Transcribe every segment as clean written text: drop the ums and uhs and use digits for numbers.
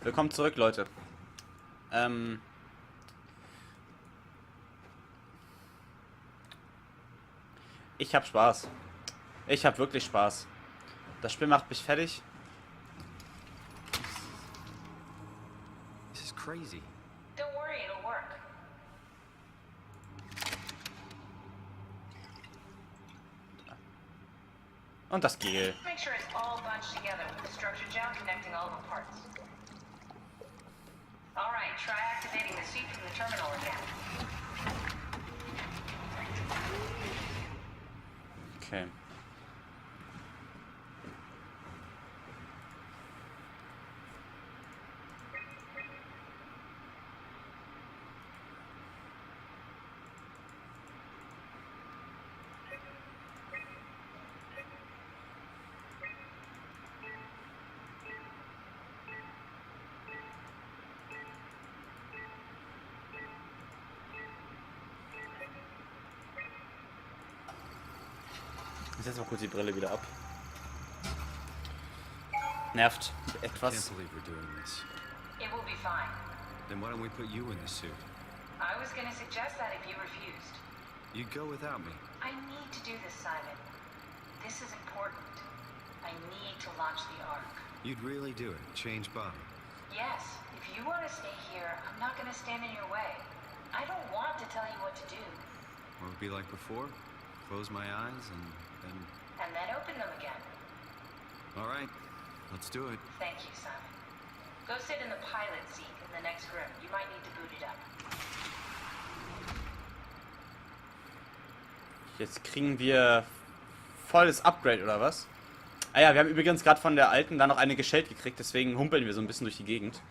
Willkommen zurück, Leute. Ich hab Spaß. Ich hab wirklich Spaß. Das Spiel macht mich fertig. This is crazy. Don't worry, it'll work. Und das Gel. Make sure it's all bunched together with the structure gel connecting all the parts. Alright, try activating the seat from the terminal again. Okay. Ich setze mal kurz die Brille wieder ab. Nervt I can't etwas. believe we're doing this. It will be fine. Then why don't we put you in the suit? I was gonna suggest that if you refused. You'd go without me. I need to do this, Simon. This is important. I need to launch the Ark. You'd really do it. Change body. Yes, if you want to stay here, I'm not gonna stand in your way. I don't want to tell you what to do. What would it be like before? Close my eyes and then... And then open them again. All right, let's do it. Thank you, Simon. Go sit in the pilot seat in the next room. You might need to boot it up. Jetzt kriegen wir volles Upgrade, oder was? Ah ja, wir haben übrigens gerade von der alten dann noch eine geschellt gekriegt, deswegen humpeln wir so ein bisschen durch die Gegend.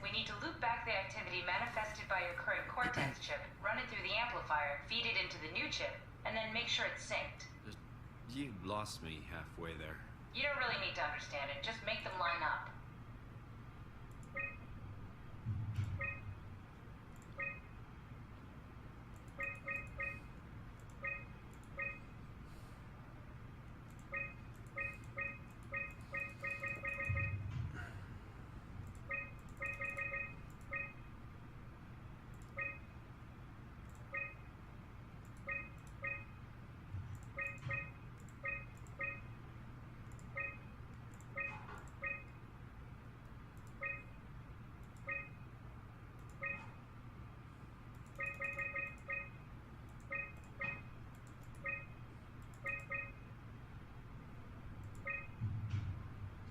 We need to loop back the activity manifested by your current Cortex chip, run it through the amplifier, feed it into the new chip, and then make sure it's synced. You lost me halfway there. You don't really need to understand it, just make them line up.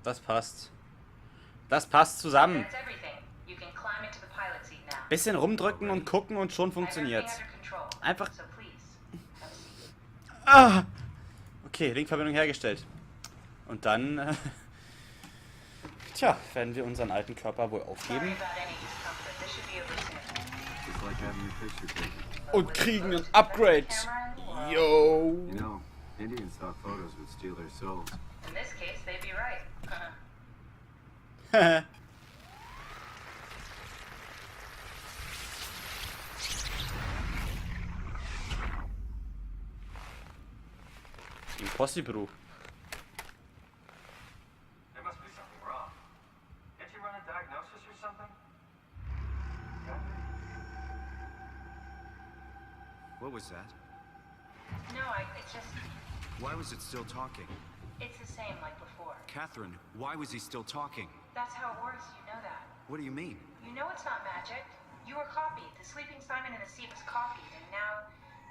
Das passt. Das passt zusammen. That's everything. You can climb into the pilot seat now. Bisschen rumdrücken und gucken und schon I have funktioniert's. everything under control, Einfach... so please, have a seat. Ah! Okay, Linkverbindung hergestellt. Und dann... tja, werden wir unseren alten Körper wohl Sorry aufgeben. about any discomfort. This should be over soon. It's like having your picture taken. Und kriegen ein Upgrade. Yo! You know, Indians thought photos would steal their souls. In this case, they'd be right. Impossible. There must be something wrong. Can't you run a diagnosis or something? What was that? No, it's just, Why was it still talking? it's the same like before. Catherine, why was he still talking? That's how it works, you know that. What do you mean? You know it's not magic. You were copied. The sleeping Simon in the seat was copied, and now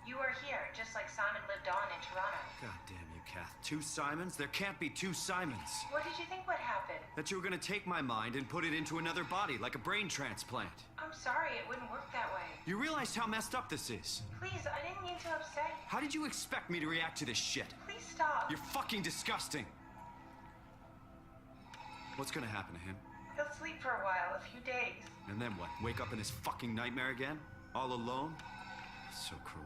you are here, just like Simon lived on in Toronto. God damn you, Kath. 2 Simons? There can't be 2 Simons. What did you think would happen? That you were gonna take my mind and put it into another body, like a brain transplant. I'm sorry, it wouldn't work that way. You realize how messed up this is? Please, I didn't mean to upset you. How did you expect me to react to this shit? Please stop. You're fucking disgusting. What's gonna happen to him? He'll sleep for a while, a few days. And then what? Wake up in his fucking nightmare again? All alone? So cruel.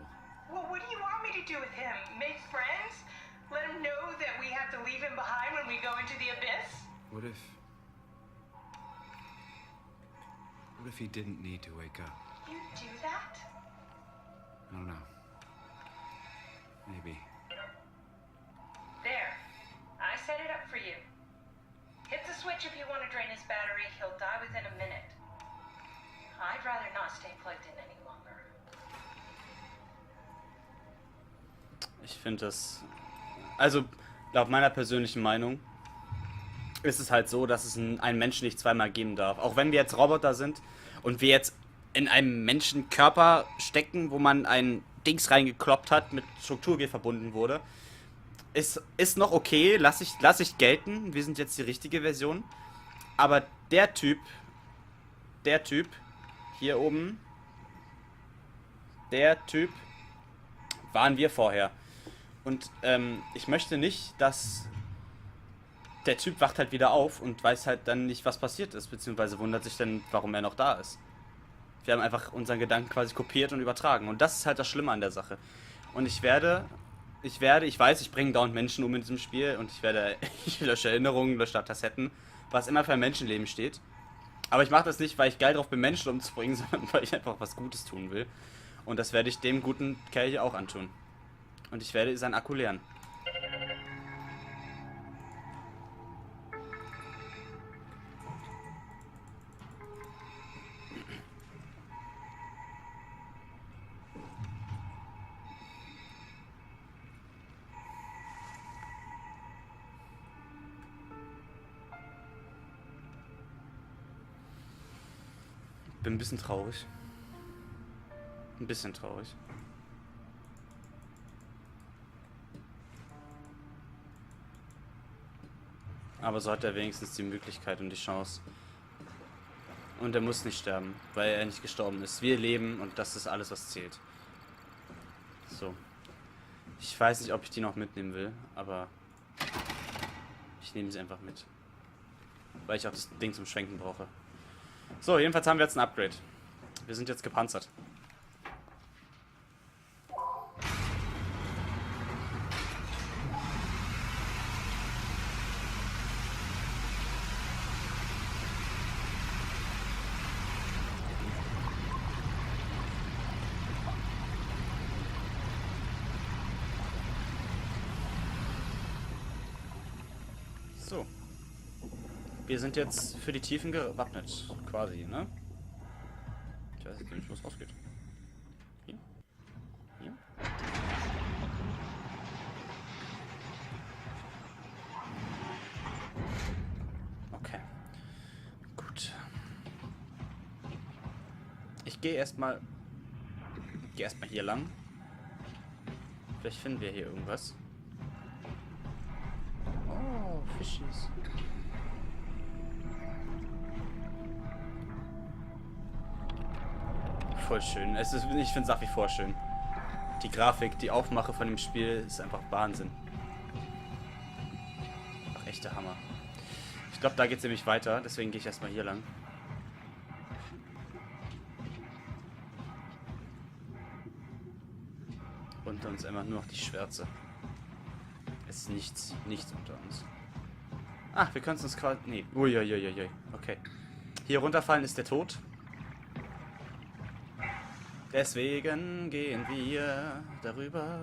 Well, what do you want me to do with him? Make friends? Let him know that we have to leave him behind when we go into the abyss? What if he didn't need to wake up? You do that? I don't know. Maybe. There. I set it up for you. Hit the switch if you want to drain his battery. He'll die within a minute. I'd rather not stay plugged in any longer. Ich finde das... Also, laut meiner persönlichen Meinung ist es halt so, dass es einen Menschen nicht zweimal geben darf. Auch wenn wir jetzt Roboter sind und wir jetzt in einem Menschenkörper stecken, wo man ein Dings reingekloppt hat, mit Strukturgel verbunden wurde. Ist noch okay, lass ich gelten. Wir sind jetzt die richtige Version. Aber der Typ hier oben, der Typ waren wir vorher. Und ich möchte nicht, dass der Typ wacht halt wieder auf und weiß halt dann nicht, was passiert ist, beziehungsweise wundert sich dann, warum er noch da ist. Wir haben einfach unseren Gedanken quasi kopiert und übertragen. Und das ist halt das Schlimme an der Sache. Und ich weiß, ich bringe dauernd Menschen um in diesem Spiel und ich lösche Erinnerungen, lösche Kassetten, was immer für ein Menschenleben steht. Aber ich mache das nicht, weil ich geil drauf bin, Menschen umzubringen, sondern weil ich einfach was Gutes tun will. Und das werde ich dem guten Kerl hier auch antun. Und ich werde seinen Akku leeren. Bin ein bisschen traurig. Ein bisschen traurig. Aber so hat er wenigstens die Möglichkeit und die Chance. Und er muss nicht sterben, weil er nicht gestorben ist. Wir leben und das ist alles, was zählt. So. Ich weiß nicht, ob ich die noch mitnehmen will, aber ich nehme sie einfach mit. Weil ich auch das Ding zum Schwenken brauche. So, jedenfalls haben wir jetzt ein Upgrade. Wir sind jetzt gepanzert. So. Wir sind jetzt für die Tiefen gewappnet, quasi, ne? Ich weiß jetzt nicht, wo es rausgeht. Hier? Hier? Okay. Gut. Ich gehe erstmal hier lang. Vielleicht finden wir hier irgendwas. Oh, Fischies. Voll schön. Ich finde es nach wie vor schön. Die Grafik, die Aufmache von dem Spiel ist einfach Wahnsinn. Ach, echter Hammer. Ich glaube, da geht es nämlich weiter, deswegen gehe ich erstmal hier lang. Unter uns einfach nur noch die Schwärze. Es ist nichts unter uns. Ah, wir können es uns quasi... Nee. Uiuiuiui. Okay. Hier runterfallen ist der Tod. Deswegen gehen wir darüber.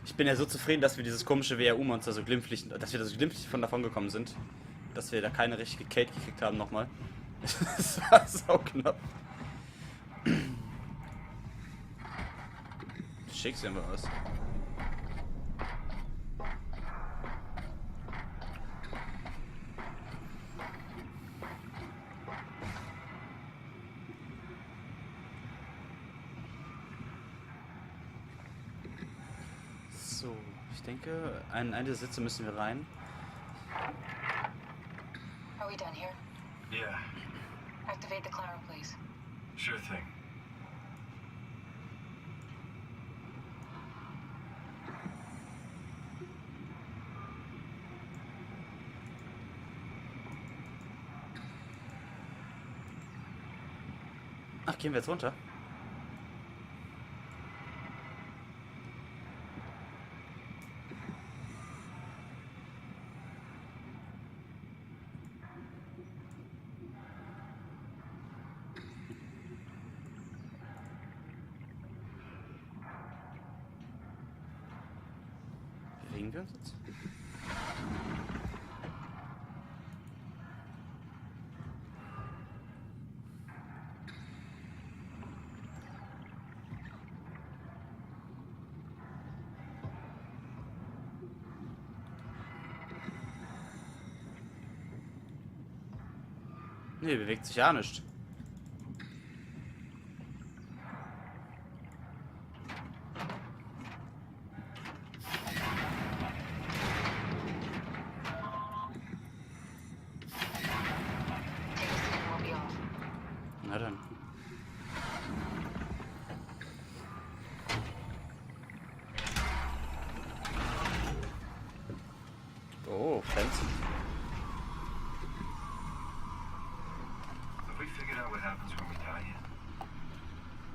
Ich bin ja so zufrieden, dass wir dieses komische WRU-Monster so glimpflich, dass wir da so glimpflich von davon gekommen sind. Dass wir da keine richtige Kate gekriegt haben nochmal. Das war so knapp. Schick sehen wir aus. So, ich denke, einen der Sitze müssen wir rein. Are we done here? Yeah, Activate the climber, please. sure thing. Ach, gehen wir jetzt runter? Bewegen wir uns jetzt? Nee, bewegt sich ja nicht. Na dann. Oh, fancy. Have we figured out what happens when we die yet?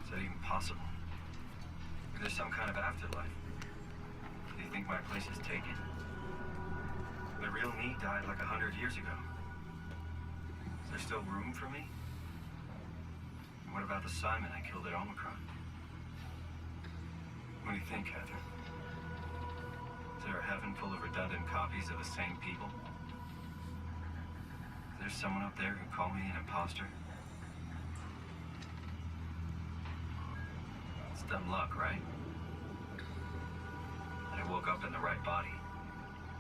Is that even possible? Is there some kind of afterlife? Do you think my place is taken? The real me died like 100 years ago. Is there still room for me? And what about the Simon I killed at Omicron? What do you think, Catherine? Is there a heaven full of redundant copies of the same people? Is there someone up there who called me an imposter? It's dumb luck, right? And I woke up in the right body.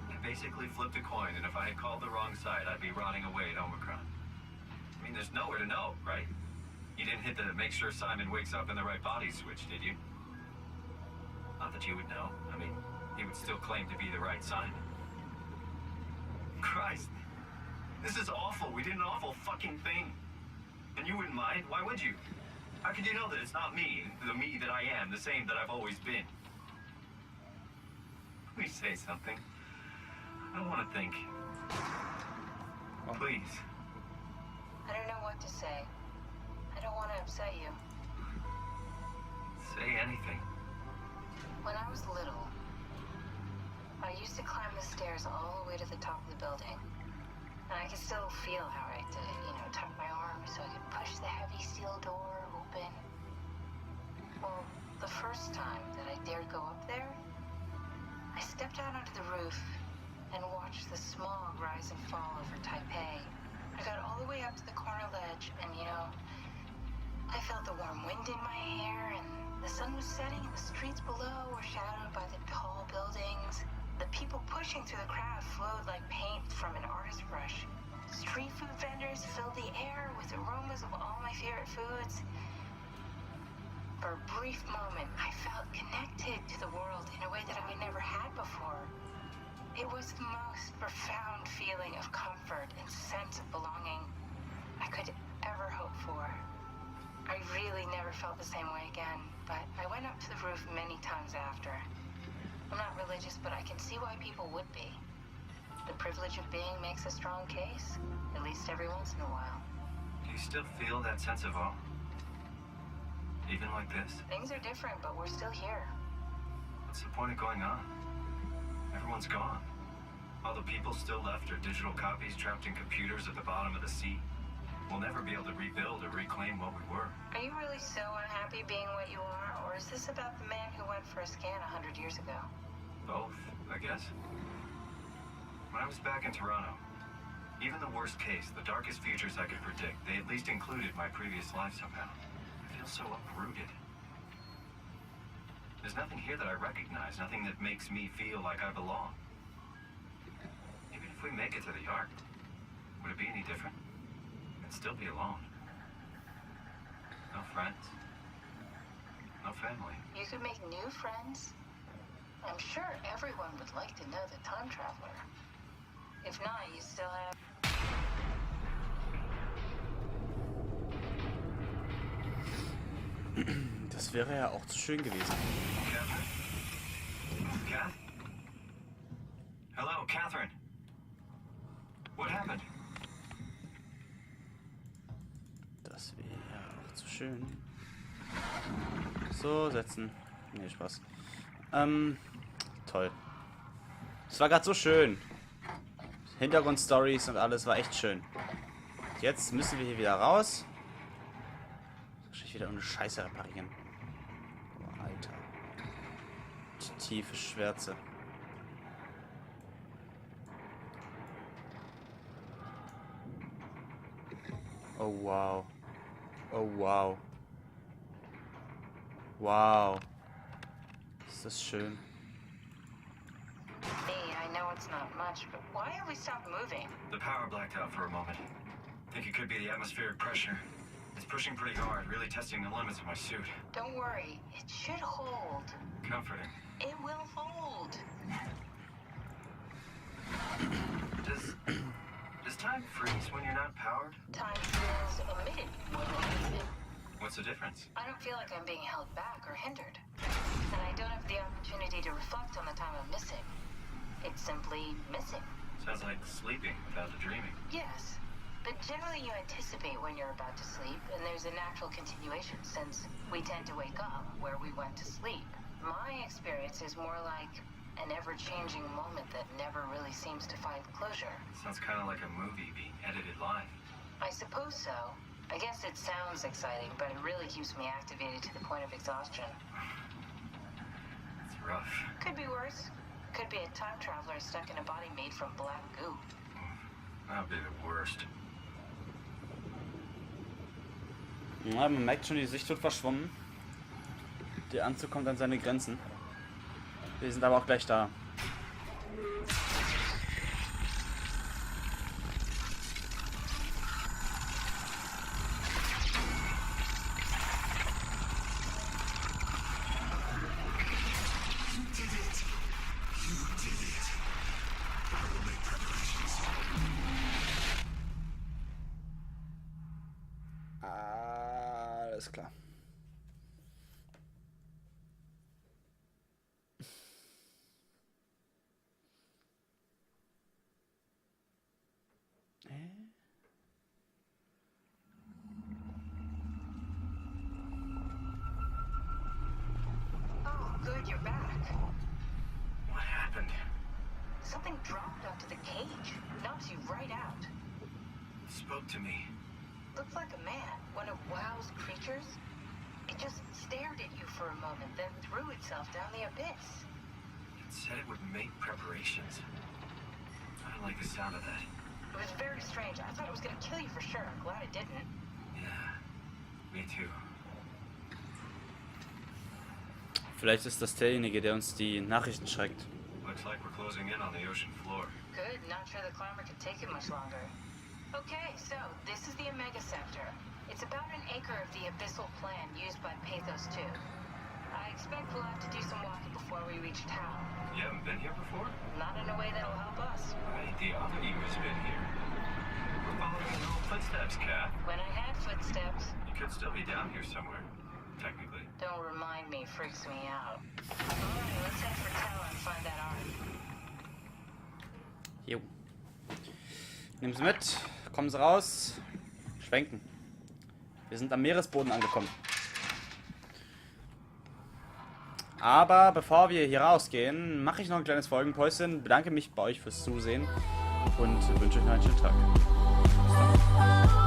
I basically flipped a coin, and if I had called the wrong side, I'd be rotting away at Omicron. I mean, there's nowhere to know, right? You didn't hit the make sure Simon wakes up in the right body switch, did you? Not that you would know. I mean, he would still claim to be the right Simon. Christ. This is awful. We did an awful fucking thing. And you wouldn't mind? Why would you? How could you know that it's not me, the me that I am, the same that I've always been? Please say something. I don't want to think. Please. I don't know what to say. I don't want to upset you. Say anything. When I was little, I used to climb the stairs all the way to the top of the building. And I can still feel how I had to, tuck my arms so I could push the heavy steel door open. Well, the first time that I dared go up there, I stepped out onto the roof and watched the smog rise and fall over Taipei. I got all the way up to the corner ledge and, I felt the warm wind in my hair and the sun was setting and the streets below were shadowed by the tall buildings. The people pushing through the crowd flowed like paint from an artist's brush. Street food vendors filled the air with aromas of all my favorite foods. For a brief moment, I felt connected to the world in a way that I never had before. It was the most profound feeling of comfort and sense of belonging I could ever hope for. I really never felt the same way again, but I went up to the roof many times after. I'm not religious, but I can see why people would be. The privilege of being makes a strong case, at least every once in a while. Do you still feel that sense of awe? Even like this? Things are different, but we're still here. What's the point of going on? Everyone's gone. All the people still left are digital copies trapped in computers at the bottom of the sea. We'll never be able to rebuild or reclaim what we were. Are you really so unhappy being what you are, or is this about the man who went for a scan 100 years ago? Both, I guess. When I was back in Toronto, even the worst case, the darkest futures I could predict, they at least included my previous life somehow. I feel so uprooted. There's nothing here that I recognize, nothing that makes me feel like I belong. Even if we make it to the Ark, would it be any different? I'd still be alone. No friends. No family. You could make new friends. I'm sure everyone would like to know the time traveler. If not, you still have... Das wäre ja auch zu schön gewesen. Catherine? Kath? Hello, Catherine. What happened? Das wäre ja auch zu schön. So, setzen. Nee, Spaß. Toll. Es war gerade so schön. Hintergrundstories und alles war echt schön. Jetzt müssen wir hier wieder raus. Wahrscheinlich wieder ohne Scheiße reparieren. Oh, Alter. Die tiefe Schwärze. Oh wow. Oh wow. Wow. Ist das schön. Me, I know it's not much, but why have we stopped moving? The power blacked out for a moment. Think it could could be the atmospheric pressure. It's pushing pretty hard, really testing the limits of my suit. Don't worry, it should hold. Comforting. It will hold. Does time freeze when you're not powered? Time feels omitted when we're moving. What's the difference? I don't feel like I'm being held back or hindered. And I don't have the opportunity to reflect on the time I'm missing. It's simply missing. Sounds like sleeping without the dreaming. Yes. But generally you anticipate when you're about to sleep, and there's a natural continuation since we tend to wake up where we went to sleep. My experience is more like an ever-changing moment that never really seems to find closure. Sounds kind of like a movie being edited live. I suppose so. I guess it sounds exciting, but it really keeps me activated to the point of exhaustion. It's rough. Could be worse. Could be a time traveler stuck in a body made from black goo. That'd be the worst. Ja, man merkt schon, die Sicht wird verschwommen. Der Anzug kommt an seine Grenzen. Wir sind aber auch gleich da. Alles klar. Oh, good, you're back. What happened? Something dropped onto the cage. Knocks you right out. It spoke to me. Looked like a man, one of WoW's creatures. It just stared at you for a moment, then threw itself down the abyss. It said it would make preparations. I don't like the sound of that. It was very strange. I thought it was gonna kill you for sure. I'm glad it didn't. Yeah, me too. Vielleicht ist das derjenige, der uns die Nachrichten schreibt. Looks like we're closing in on the ocean floor. Good, not sure the climber could take it much longer. Okay, so this is the Omega Sector. It's about an acre of the abyssal plan used by Pathos 2. I expect we'll have to do some walking before we reach town. You haven't been here before? Not in a way that'll help us. Right, the other ego's been here. We're following in your footsteps, Kat. When I had footsteps, You could still be down here somewhere, technically. don't remind me, freaks me out. Alright, let's head for town and find that arm. Jo. Nimm sie mit, kommen sie raus, schwenken. Wir sind am Meeresboden angekommen. Aber bevor wir hier rausgehen, mache ich noch ein kleines Folgenpäuschen, bedanke mich bei euch fürs Zusehen und wünsche euch noch einen schönen Tag. Bis dann.